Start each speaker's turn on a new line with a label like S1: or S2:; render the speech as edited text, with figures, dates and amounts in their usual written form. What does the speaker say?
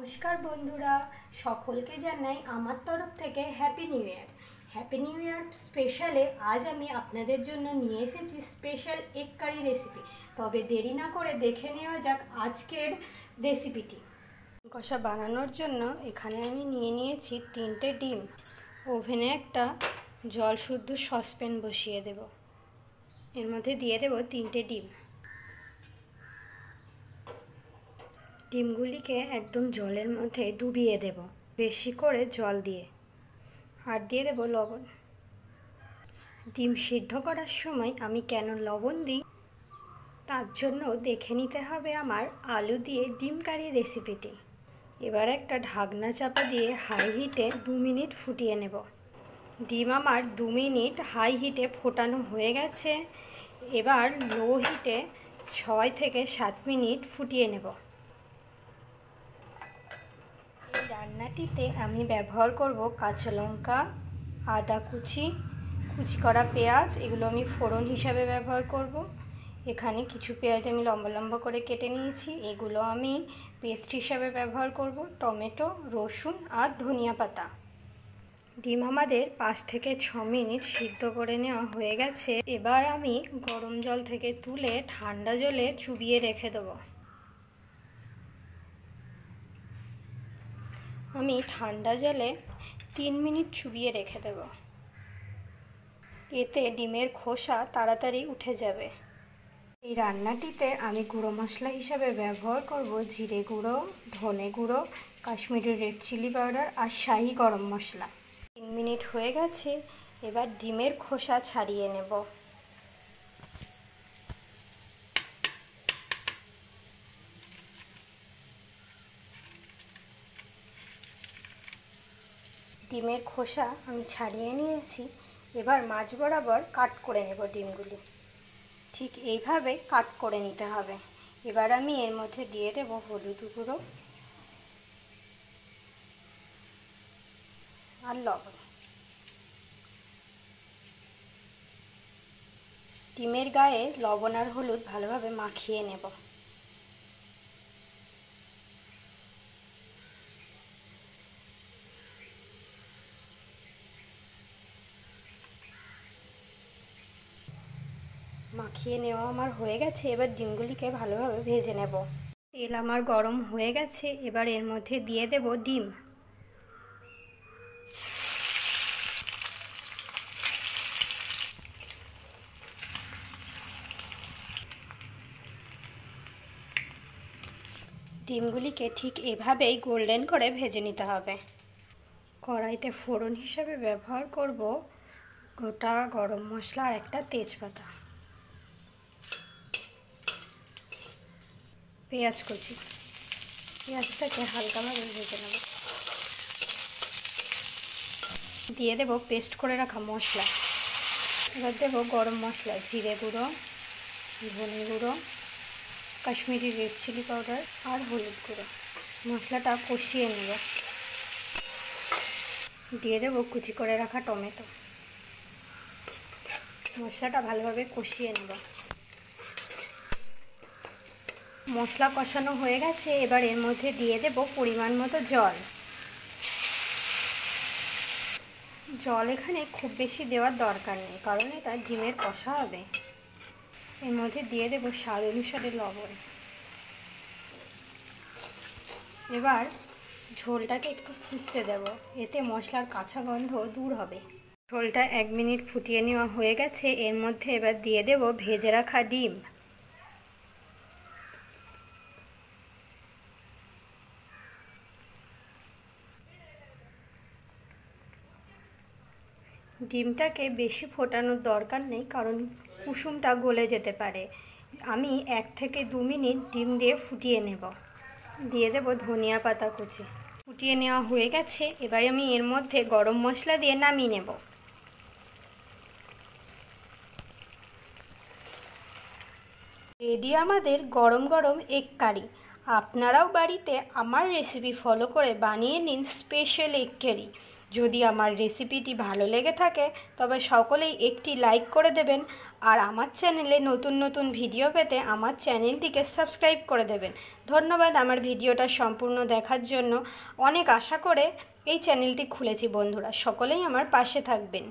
S1: নমস্কার বন্ধুরা, সকলকে জানাই আমার তরফ থেকে happy new year. Happy new year স্পেশালে আজ আমি আপনাদের জন্য নিয়ে এসেছি স্পেশাল এগ কারি রেসিপি। তবে দেরি না করে দেখে নেওয়া যাক আজকের রেসিপিটি। কষা বানানোর জন্য এখানে আমি নিয়ে নিয়েছি 3টে ডিম। ওভেনে একটা জল শুদ্ধ সসপ্যান বসিয়ে দেব। এর মধ্যে দিয়ে দেব 3টে ডিম। ডিমগুলিকে একদম জলের মধ্যে ডুবিয়ে দেব, বেশি করে জল দিয়ে। আর দিয়ে দেব লবণ। ডিম সিদ্ধ করার সময় আমি কেন লবণ দিই তার জন্য দেখে নিতে হবে আমার আলু দিয়ে ডিম কারি রেসিপিটি। এবার একটা ঢাকনা চাপা দিয়ে হাই হিটে 2 মিনিট ফুটিয়ে নেব। ডিম আমার 2 মিনিট হাই হিটে ফোটানো হয়ে গেছে। এবার লো হিটে 6 থেকে 7 মিনিট ফুটিয়ে নেব। রান্নাটিতে আমি ব্যবহার করব কাঁচা লঙ্কা, আদা কুচি করা পেঁয়াজ। এগুলো আমি ফোড়ন হিসাবে ব্যবহার করব। এখানে কিছু পেঁয়াজ আমি লম্বা লম্বা করে কেটে নিয়েছি, এগুলো আমি পেস্ট হিসাবে ব্যবহার করব। টমেটো, রসুন আর ধনিয়া পাতা। ডিম আমাদের 5 থেকে 6 মিনিট সিদ্ধ করে নেওয়া হয়ে গেছে। এবার আমি গরম জল থেকে তুলে ঠান্ডা জলে চুবিয়ে রেখে দেবো। আমি ঠান্ডা জলে 3 মিনিট চুবিয়ে রেখে দেব। এতে ডিমের খোসা তাড়াতাড়ি উঠে যাবে। এই রান্নাটিতে আমি গুঁড়ো মশলা হিসাবে ব্যবহার করব জিরে গুঁড়ো, ধনে গুঁড়ো, কাশ্মীরি রেড চিলি পাউডার আর শাহি গরম মশলা। 3 মিনিট হয়ে গেছে। এবার ডিমের খোসা ছাড়িয়ে নেব। ডিমের খোসা আমি ছাড়িয়ে নিয়েছি। এবার মাঝ বরাবর কাট করে নেব ডিমগুলি। ঠিক এইভাবে কাট করে নিতে হবে। এবার আমি এর মধ্যে দিয়ে দেব হলুদ গুঁড়ো আর লবণ। ডিমের গায়ে লবণ আর হলুদ ভালোভাবে মাখিয়ে নেব। মাখিয়ে নেওয়া আমার হয়ে গেছে। এবার ডিমগুলিকে ভালোভাবে ভেজে নেব। তেল আমার গরম হয়ে গেছে। এবার এর মধ্যে দিয়ে দেব ডিম। ডিমগুলিকে ঠিক এভাবেই গোল্ডেন করে ভেজে নিতে হবে। কড়াইতে ফোড়ন হিসাবে ব্যবহার করব গোটা গরম মশলা আর একটা তেজপাতা। পেঁয়াজ কুচি, পেঁয়াজটাকে হালকাভাবে ভেজে নেব। দিয়ে দেব পেস্ট করে রাখা মশলা। এবার দেব গরম মশলা, জিরে গুঁড়ো, ধনে গুঁড়ো, কাশ্মীরি রেড চিলি পাউডার আর হলুদ গুঁড়ো। মশলাটা কষিয়ে নেব। দিয়ে দেব কুচি করে রাখা টমেটো। মশলাটা ভালোভাবে কষিয়ে নেব। মশলা কষানো হয়ে গেছে। এবার এর মধ্যে দিয়ে দেব পরিমাণ মতো জল। জল এখানে খুব বেশি দেওয়ার দরকার নেই, কারণ এটা ডিমের কষা হবে। এর মধ্যে দিয়ে দেব স্বাদ অনুসারে লবণ। এবার ঝোলটাকে একটু ফুটতে দেব, এতে মশলার কাঁচা গন্ধ দূর হবে। ঝোলটা 1 মিনিট ফুটিয়ে নেওয়া হয়ে গেছে। এর মধ্যে এবার দিয়ে দেব ভেজে রাখা ডিম। ডিমটাকে বেশি ফোটানোর দরকার নেই, কারণ কুসুমটা গলে যেতে পারে। আমি 1 থেকে 2 মিনিট ডিম দিয়ে ফুটিয়ে নেব। দিয়ে দেব ধনিয়া পাতা কুচি। ফুটিয়ে নেওয়া হয়ে গেছে। এবারে আমি এর মধ্যে গরম মশলা দিয়ে নামিয়ে নেব। রেডি আমাদের গরম গরম এগ কারি। আপনারাও বাড়িতে আমার রেসিপি ফলো করে বানিয়ে নিন স্পেশাল এগ কারি। যদি আমার রেসিপিটি ভালো লেগে থাকে তবে সকলেই একটি লাইক করে দেবেন আর আমার চ্যানেলে নতুন নতুন ভিডিও পেতে আমার চ্যানেলটিকে সাবস্ক্রাইব করে দেবেন। ধন্যবাদ আমার ভিডিওটা সম্পূর্ণ দেখার জন্য। অনেক আশা করে এই চ্যানেলটি খুলেছি বন্ধুরা, সকলেই আমার পাশে থাকবেন।